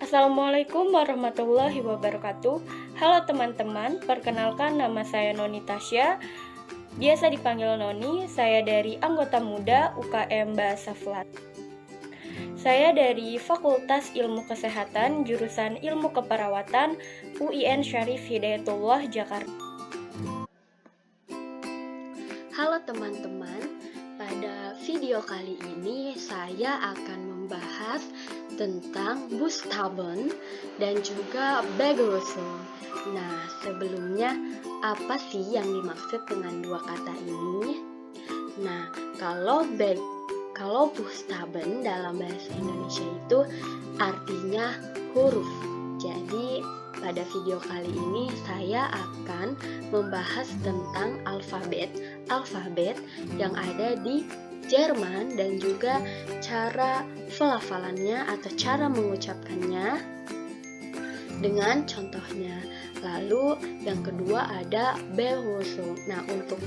Assalamualaikum warahmatullahi wabarakatuh. Halo teman-teman, perkenalkan nama saya Noni Tasya. Biasa dipanggil Noni, saya dari anggota muda UKM Bahasa Flat. Saya dari Fakultas Ilmu Kesehatan, jurusan Ilmu Keperawatan, UIN Syarif Hidayatullah, Jakarta. Halo teman-teman, pada video kali ini saya akan membahas tentang Buchstaben dan juga Begrüßung. Nah, sebelumnya apa sih yang dimaksud dengan dua kata ini? Nah, kalau Buchstaben dalam bahasa Indonesia itu artinya huruf. Jadi pada video kali ini saya akan membahas tentang alfabet yang ada di Jerman dan juga cara pelafalannya atau cara mengucapkannya dengan contohnya. Lalu yang kedua ada Begrüßung. Nah, untuk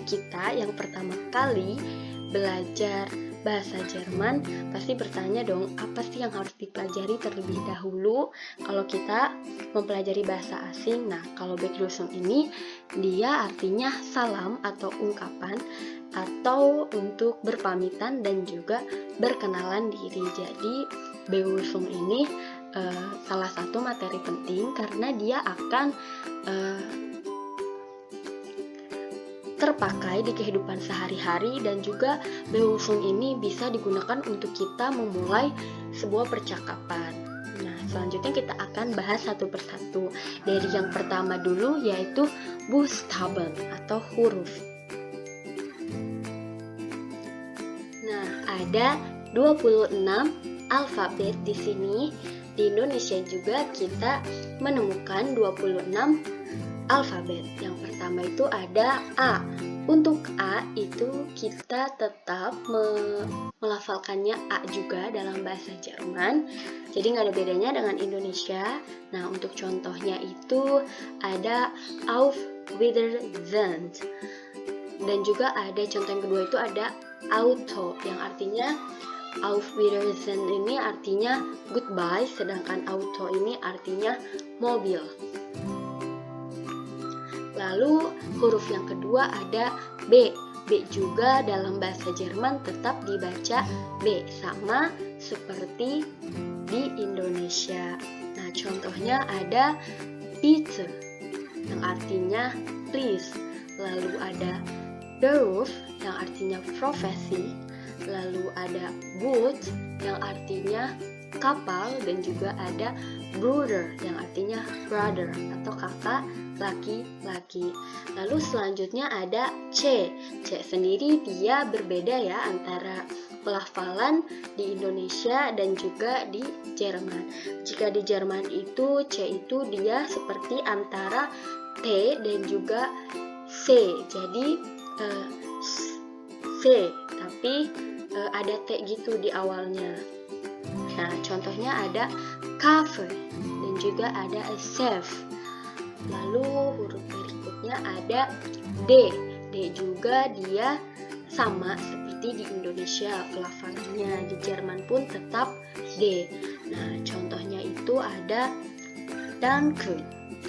kita yang pertama kali belajar bahasa Jerman pasti bertanya dong, apa sih yang harus dipelajari terlebih dahulu kalau kita mempelajari bahasa asing? Nah, kalau Begrüßung ini dia artinya salam atau ungkapan atau untuk berpamitan dan juga berkenalan diri. Jadi Begrüßung ini salah satu materi penting karena dia akan terpakai di kehidupan sehari-hari dan juga Begrüßung ini bisa digunakan untuk kita memulai sebuah percakapan. Nah, selanjutnya kita akan bahas satu persatu. Dari yang pertama dulu yaitu Buchstaben atau huruf. Nah, ada 26 alfabet di sini. Di Indonesia juga kita menemukan 26 alfabet. Yang pertama itu ada A. Untuk A itu kita tetap melafalkannya A juga dalam bahasa Jerman. Jadi nggak ada bedanya dengan Indonesia. Nah, untuk contohnya itu ada Auf Wiedersehen. Dan juga ada contoh yang kedua itu ada Auto yang artinya Auf Wiedersehen ini artinya goodbye, sedangkan Auto ini artinya mobil. Lalu huruf yang kedua ada B. B juga dalam bahasa Jerman tetap dibaca B, sama seperti di Indonesia. Nah, contohnya ada bitte yang artinya please. Lalu ada Beruf yang artinya profesi. Lalu ada Boot yang artinya kapal dan juga ada Bruder yang artinya brother atau kakak laki-laki. Lalu selanjutnya ada C. C sendiri dia berbeda ya antara pelafalan di Indonesia dan juga di Jerman. Jika di Jerman itu C itu dia seperti antara T dan juga C. Jadi C tapi ada T gitu di awalnya. Nah, contohnya ada Kaffee dan juga ada chef. Lalu huruf berikutnya ada D. D juga dia sama seperti di Indonesia pelafalannya. Di Jerman pun tetap D. Nah, contohnya itu ada Danke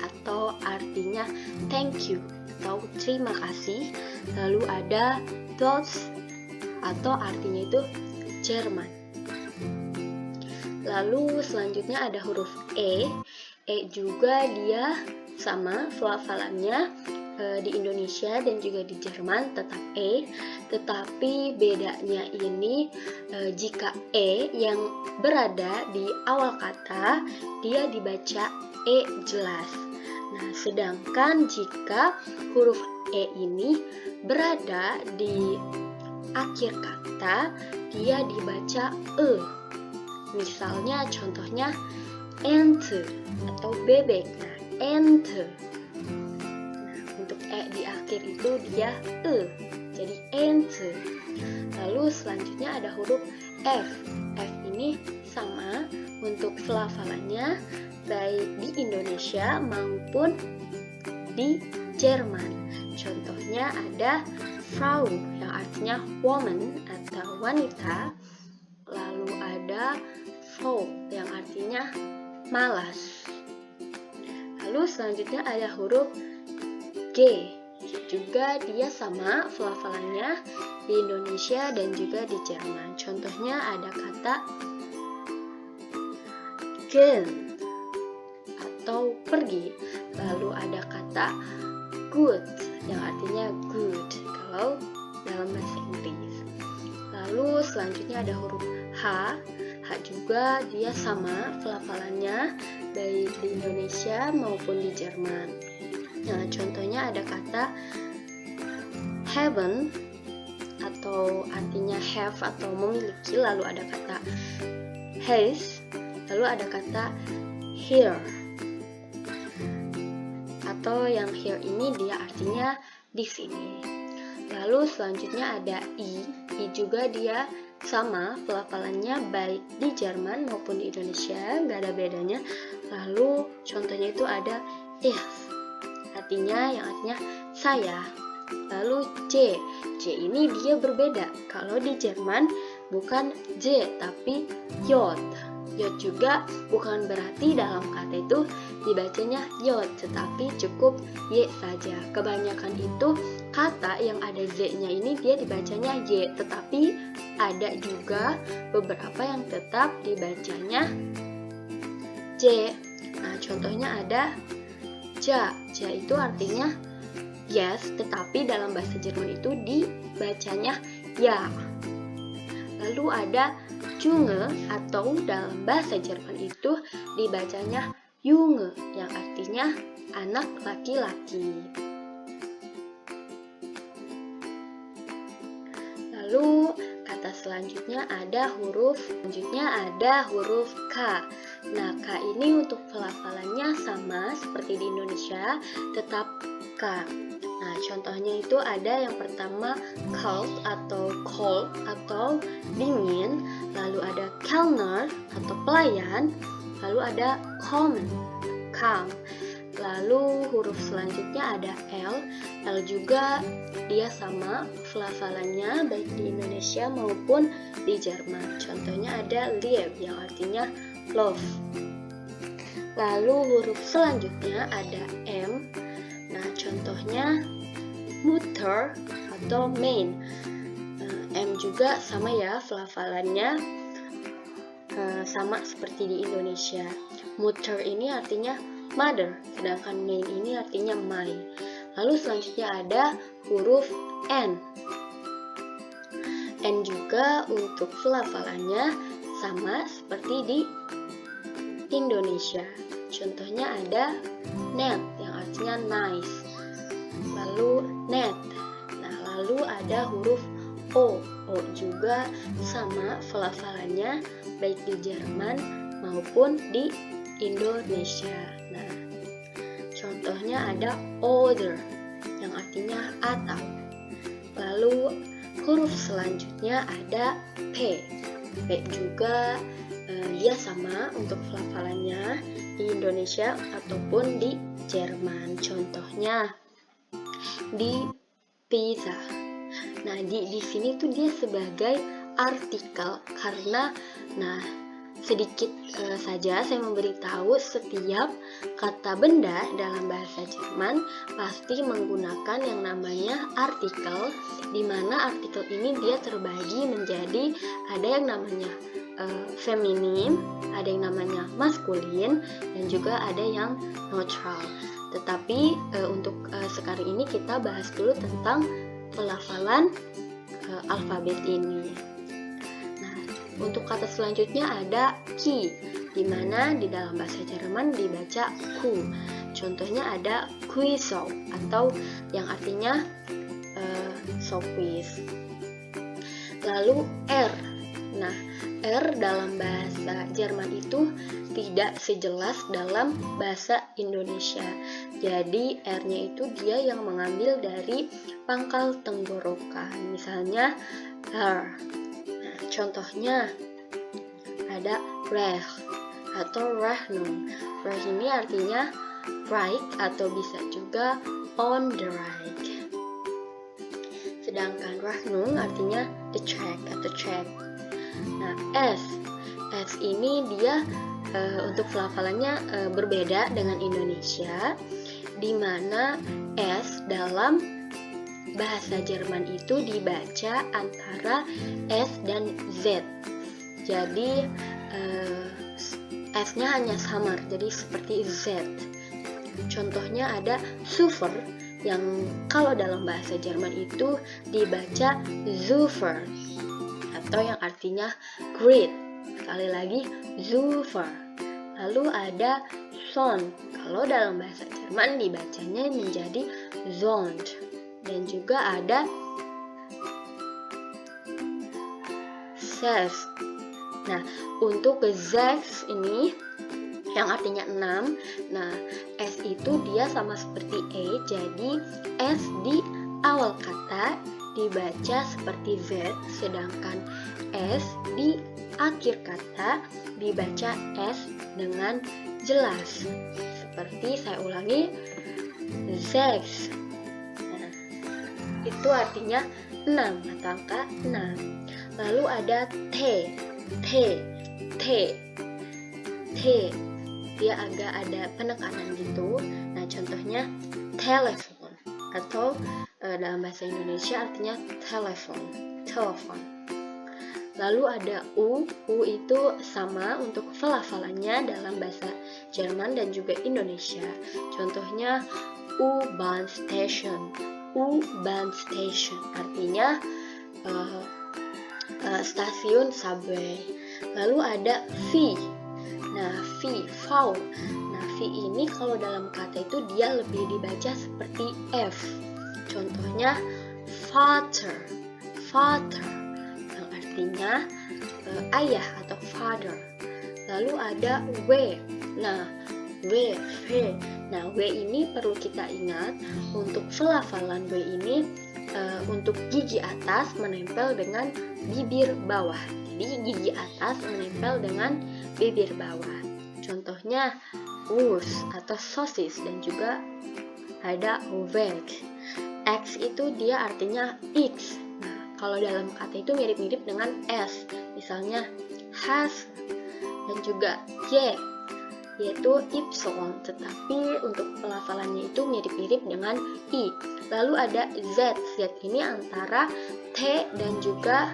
atau artinya thank you atau terima kasih. Lalu ada Deutsch atau artinya itu Jerman. Lalu selanjutnya ada huruf E. E juga dia sama pelafalannya di Indonesia dan juga di Jerman tetap E. Tetapi bedanya ini jika E yang berada di awal kata dia dibaca E jelas. Nah, sedangkan jika huruf E ini berada di akhir kata dia dibaca E. Misalnya contohnya ente atau bebek. Nah, ente. Nah, untuk E di akhir itu dia E. Jadi ente. Lalu selanjutnya ada huruf F. F ini sama untuk pelafalannya baik di Indonesia maupun di Jerman. Contohnya ada Frau yang artinya woman atau wanita. Lalu ada Frau yang artinya artinya malas. Lalu selanjutnya ada huruf G. Juga dia sama pelafalannya di Indonesia dan juga di Jerman. Contohnya ada kata gehen atau pergi. Lalu ada kata good yang artinya good kalau dalam bahasa Inggris. Lalu selanjutnya ada huruf H. H juga dia sama pelafalannya baik di Indonesia maupun di Jerman. Nah, contohnya ada kata heaven atau artinya have atau memiliki, lalu ada kata has, lalu ada kata here. Atau yang here ini dia artinya di sini. Lalu selanjutnya ada I juga dia sama pelafalannya baik di Jerman maupun di Indonesia, nggak ada bedanya. Lalu contohnya itu ada if, yang artinya saya. Lalu J ini dia berbeda. Kalau di Jerman bukan J tapi J. J juga bukan berarti dalam kata itu dibacanya J, tetapi cukup Y saja. Kebanyakan itu kata yang ada Z-nya ini dia dibacanya Y, tetapi ada juga beberapa yang tetap dibacanya J. Nah, contohnya ada ja. Ja itu artinya yes, tetapi dalam bahasa Jerman itu dibacanya ya. Lalu ada Junge atau dalam bahasa Jerman itu dibacanya Junge yang artinya anak laki-laki. Lalu kata selanjutnya ada huruf K. Nah, K ini untuk pelafalannya sama seperti di Indonesia, tetap K. Nah, contohnya itu ada yang pertama cold atau dingin, lalu ada Kellner atau pelayan, lalu ada calm. Lalu huruf selanjutnya ada L juga dia sama pelafalannya baik di Indonesia maupun di Jerman. Contohnya ada lieb yang artinya love. Lalu huruf selanjutnya ada M. Nah, contohnya Mutter atau main. M juga sama ya pelafalannya, sama seperti di Indonesia. Mutter ini artinya mother, sedangkan main ini artinya my. Lalu selanjutnya ada huruf N. N juga untuk pelafalannya sama seperti di Indonesia. Contohnya ada net yang artinya nice. Lalu net. Nah, lalu ada huruf O. O juga sama pelafalannya baik di Jerman maupun di Indonesia. Nah, contohnya ada other yang artinya atau. Lalu huruf selanjutnya ada P. P juga dia sama untuk pelafalannya di Indonesia ataupun di Jerman. Contohnya di pizza. Nah, di sini tuh dia sebagai artikel karena sedikit saja saya memberitahu setiap kata benda dalam bahasa Jerman pasti menggunakan yang namanya artikel, di mana artikel ini dia terbagi menjadi ada yang namanya feminim, ada yang namanya maskulin, dan juga ada yang neutral. Tetapi untuk sekarang ini kita bahas dulu tentang pelafalan alfabet ini. Nah, untuk kata selanjutnya ada ki, di mana di dalam bahasa Jerman dibaca ku. Contohnya ada Quizzo atau yang artinya sopwith. Lalu R. Nah, R dalam bahasa Jerman itu tidak sejelas dalam bahasa Indonesia. Jadi R-nya itu dia yang mengambil dari pangkal tenggorokan. Misalnya her. Nah, contohnya ada Reich atau Rechnung. Reich ini artinya right atau bisa juga on the right. Sedangkan Rechnung artinya the track atau check. Nah, S ini dia untuk pelafalannya berbeda dengan Indonesia, di mana S dalam bahasa Jerman itu dibaca antara S dan Z. Jadi S-nya hanya samar, jadi seperti Z. Contohnya ada Super, yang kalau dalam bahasa Jerman itu dibaca Super, atau yang artinya great. Sekali lagi, Super. Lalu ada Son, kalau dalam bahasa Jerman dibacanya menjadi Zond. Dan juga ada Ses. Nah, untuk Sechs ini yang artinya 6. Nah, S itu dia sama seperti E, jadi S di awal kata dibaca seperti Z, sedangkan S di akhir kata dibaca S dengan jelas. Seperti saya ulangi, Sechs. Nah, itu artinya 6 atau angka 6. Lalu ada T. Dia agak ada penekanan gitu. Nah, contohnya telepon, atau dalam bahasa Indonesia artinya telepon. Lalu ada U itu sama untuk pelafalannya dalam bahasa Jerman dan juga Indonesia. Contohnya U-Bahn Station artinya stasiun subway. Lalu ada V. Nah, V. Nah, V ini kalau dalam kata itu dia lebih dibaca seperti F. Contohnya Vater, yang artinya ayah atau father. Lalu ada W. Nah, W. Nah, W ini perlu kita ingat untuk pelafalan W ini untuk gigi atas menempel dengan bibir bawah. Jadi gigi atas menempel dengan bibir bawah. Contohnya wurst atau sosis, dan juga ada Weg. X itu dia artinya X. Nah, kalau dalam kata itu mirip-mirip dengan S. Misalnya has, dan juga Y, yaitu Y, tetapi untuk pelafalannya itu mirip-mirip dengan I. Lalu ada Z. Z ini antara T dan juga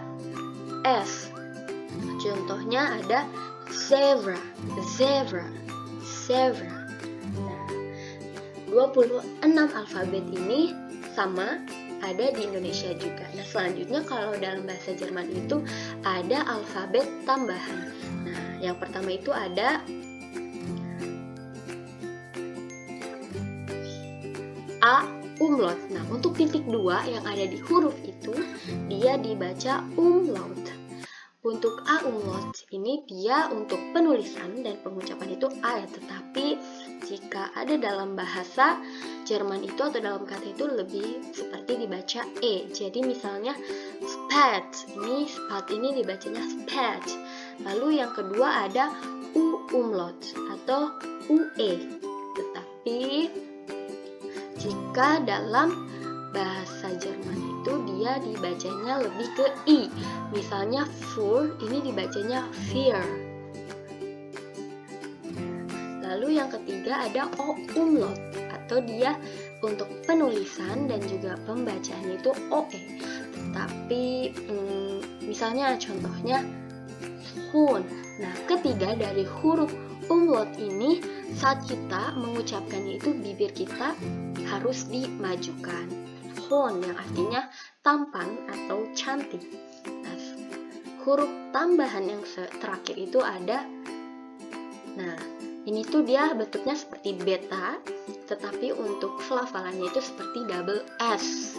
S. Contohnya ada zebra. Nah, 26 alfabet ini sama ada di Indonesia juga. Nah, selanjutnya kalau dalam bahasa Jerman itu ada alfabet tambahan. Nah, yang pertama itu ada A umlaut. Nah, untuk titik 2 yang ada di huruf itu, dia dibaca umlaut. Untuk A umlaut ini dia untuk penulisan dan pengucapan itu A, tetapi jika ada dalam bahasa Jerman itu atau dalam kata itu lebih seperti dibaca E. Jadi misalnya spat, ini dibacanya spat. Lalu yang kedua ada U umlaut atau UE. Tetapi jika dalam bahasa Jerman itu dia dibacanya lebih ke I. Misalnya Fur ini dibacanya fear. Lalu yang ketiga ada O umlaut, atau dia untuk penulisan dan juga pembacaannya itu OE. Tetapi misalnya contohnya Hun. Nah, ketiga dari huruf umlaut ini saat kita mengucapkannya itu bibir kita harus dimajukan. Hon yang artinya tampan atau cantik. Nah, huruf tambahan yang terakhir itu ada. Nah, ini tuh dia bentuknya seperti beta, tetapi untuk pelafalannya itu seperti double S.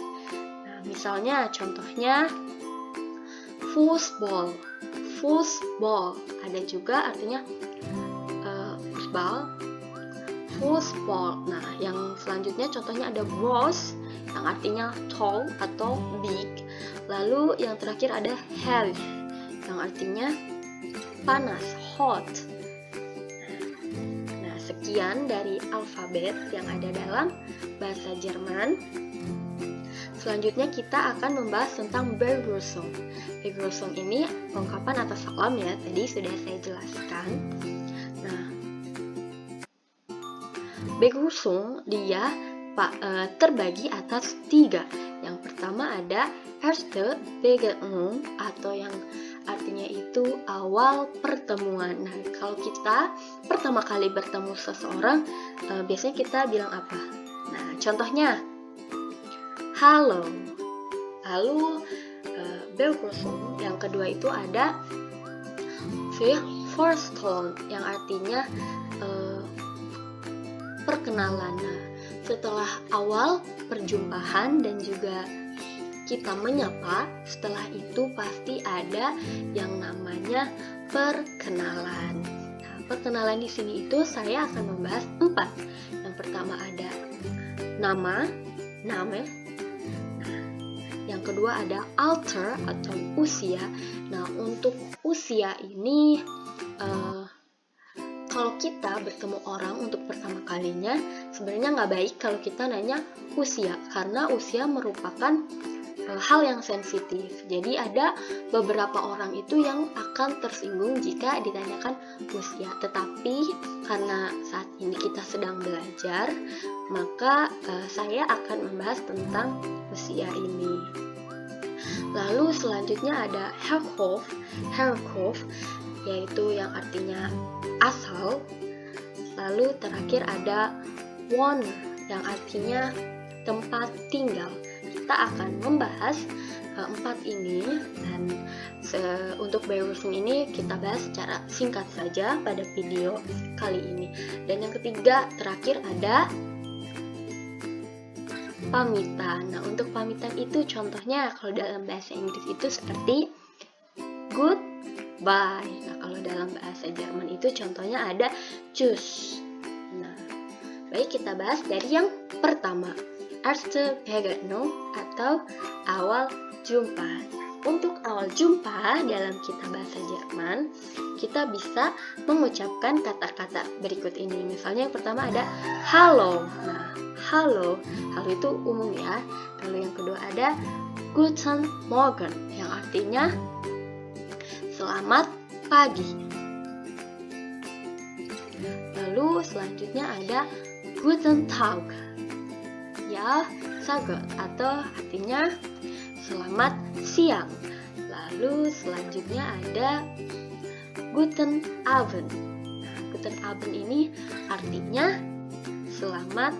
Nah, misalnya contohnya football. Ada juga artinya football. Nah, yang selanjutnya contohnya ada gross yang artinya tall atau big. Lalu yang terakhir ada heavy yang artinya panas, hot. Nah, sekian dari alfabet yang ada dalam bahasa Jerman. Selanjutnya kita akan membahas tentang Begrüßung. Begrüßung ini ungkapan atas salam ya, tadi sudah saya jelaskan. Nah, Begrüßung dia terbagi atas 3. Yang pertama ada erste Begegnung atau yang artinya itu awal pertemuan. Nah, kalau kita pertama kali bertemu seseorang, biasanya kita bilang apa? Nah, contohnya, halo. Lalu Begrüßung yang kedua itu ada Vorstellung yang artinya perkenalan. Nah, setelah awal perjumpaan dan juga kita menyapa, setelah itu pasti ada yang namanya perkenalan. Nah, perkenalan di sini itu saya akan membahas 4. Yang pertama ada nama, name. Yang kedua ada alter atau usia. Nah, untuk usia ini kalau kita bertemu orang untuk pertama kalinya, sebenarnya nggak baik kalau kita nanya usia, karena usia merupakan hal yang sensitif. Jadi ada beberapa orang itu yang akan tersinggung jika ditanyakan usia. Tetapi karena saat ini kita sedang belajar, maka saya akan membahas tentang usia ini. Lalu selanjutnya ada Herkunft, yaitu yang artinya asal. Lalu terakhir ada Wohner yang artinya tempat tinggal. Kita akan membahas 4 ini, dan untuk Begrüßung ini kita bahas secara singkat saja pada video kali ini. Dan yang ketiga terakhir ada pamitan. Nah, untuk pamitan itu contohnya kalau dalam bahasa Inggris itu seperti goodbye. Nah, kalau dalam bahasa Jerman itu contohnya ada tschüss. Nah, baik, kita bahas dari yang pertama, erste Begegnung atau awal jumpa. Untuk awal jumpa dalam kita bahasa Jerman, kita bisa mengucapkan kata-kata berikut ini. Misalnya yang pertama ada halo. Nah, halo itu umum ya. Lalu yang kedua ada Guten Morgen yang artinya selamat pagi. Lalu selanjutnya ada Guten Tag, ya, sagot atau artinya selamat siang. Lalu selanjutnya ada Guten Abend. Nah, Guten Abend ini artinya selamat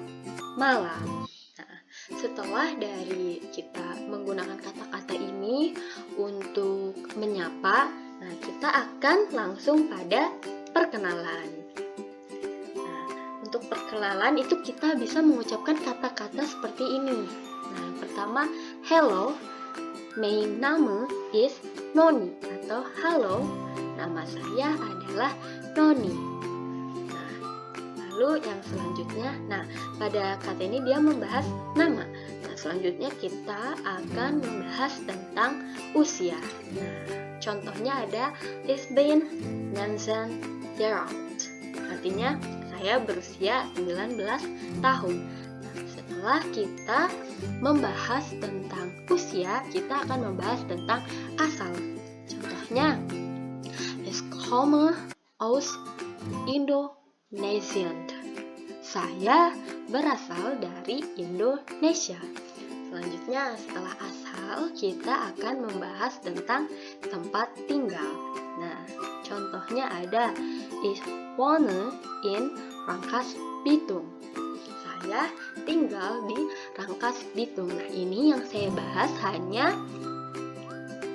malam. Nah, setelah dari kita menggunakan kata-kata ini untuk menyapa, nah kita akan langsung pada perkenalan. Nah, untuk perkenalan itu kita bisa mengucapkan kata-kata seperti ini. Nah, yang pertama, hello, mein Name is Noni, atau halo, nama saya adalah Noni. Nah, lalu yang selanjutnya, nah pada kata ini dia membahas nama. Nah, selanjutnya kita akan membahas tentang usia. Nah, contohnya ada ich bin 19 Jahre alt. Artinya saya berusia 19 tahun. Nah, setelah kita membahas tentang usia, kita akan membahas tentang asal. Contohnya, ich komme aus Indonesia. Saya berasal dari Indonesia. Selanjutnya, setelah asal, kita akan membahas tentang tempat tinggal. Nah, contohnya ada ich wohne in Rangkas Bitung. Saya tinggal di Rangkas Bitung. Nah, ini yang saya bahas hanya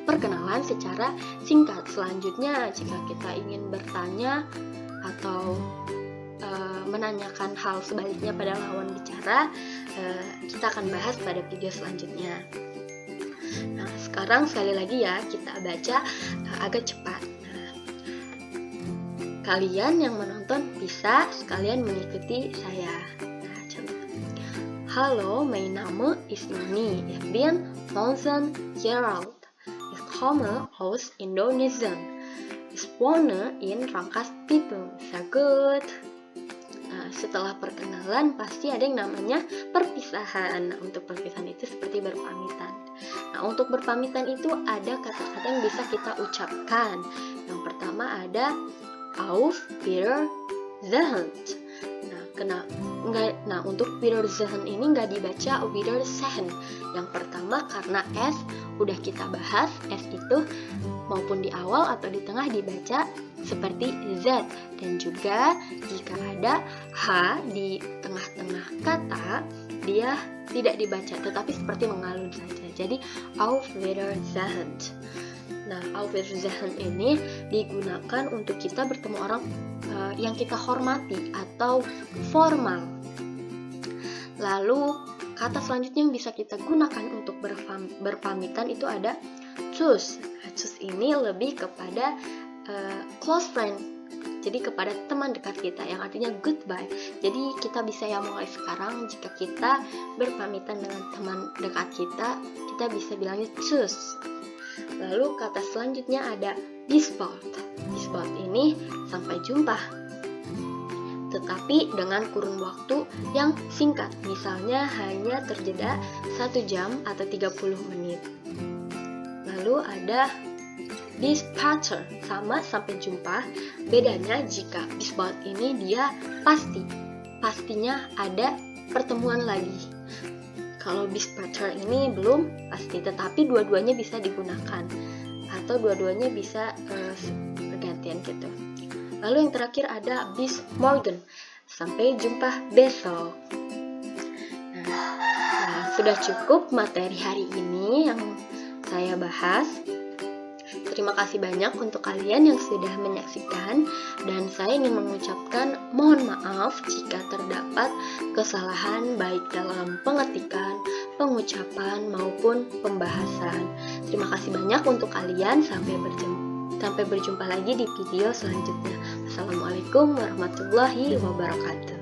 perkenalan secara singkat. Selanjutnya, jika kita ingin bertanya atau menanyakan hal sebaliknya pada lawan bicara, kita akan bahas pada video selanjutnya. Nah, sekarang sekali lagi ya, kita baca agak cepat. Nah, kalian yang menonton bisa sekalian mengikuti saya. Nah, contoh. Hallo, mein Name ist Noni. Ich bin 19 Jahre alt. Ich komme aus Indonesia. Ich wohne in Rangkas Bitung. Sehr gut. Nah, setelah perkenalan pasti ada yang namanya perpisahan. Nah, untuk perpisahan itu seperti berpamitan. Nah, untuk berpamitan itu ada kata-kata yang bisa kita ucapkan. Yang pertama ada auf Wiedersehen. Nah, untuk Wiedersehen ini nggak dibaca Wiedersehen. Yang pertama karena S udah kita bahas, S itu maupun di awal atau di tengah dibaca seperti Z. Dan juga jika ada H di tengah-tengah kata, dia tidak dibaca tetapi seperti mengalun saja. Jadi auf Wiedersehen. Nah, auf Wiedersehen ini digunakan untuk kita bertemu orang yang kita hormati atau formal. Lalu kata selanjutnya yang bisa kita gunakan untuk berpamitan itu ada tschüss. Tschüss ini lebih kepada close friend, jadi kepada teman dekat kita, yang artinya goodbye. Jadi kita bisa mulai sekarang jika kita berpamitan dengan teman dekat kita bisa bilangnya tschüss. Lalu kata selanjutnya ada bis bald. Bis bald ini sampai jumpa, tetapi dengan kurun waktu yang singkat, misalnya hanya terjeda 1 jam atau 30 menit. Lalu ada bis später, sama sampai jumpa. Bedanya jika bis bald ini dia pastinya ada pertemuan lagi. Kalau bis später ini belum pasti, tetapi dua-duanya bisa digunakan atau dua-duanya bisa bergantian gitu. Lalu yang terakhir ada bis morgen, sampai jumpa besok. Nah, sudah cukup materi hari ini yang saya bahas. Terima kasih banyak untuk kalian yang sudah menyaksikan, dan saya ingin mengucapkan mohon maaf jika terdapat kesalahan baik dalam pengetikan, pengucapan maupun pembahasan. Terima kasih banyak untuk kalian, sampai berjumpa lagi di video selanjutnya. Assalamualaikum warahmatullahi wabarakatuh.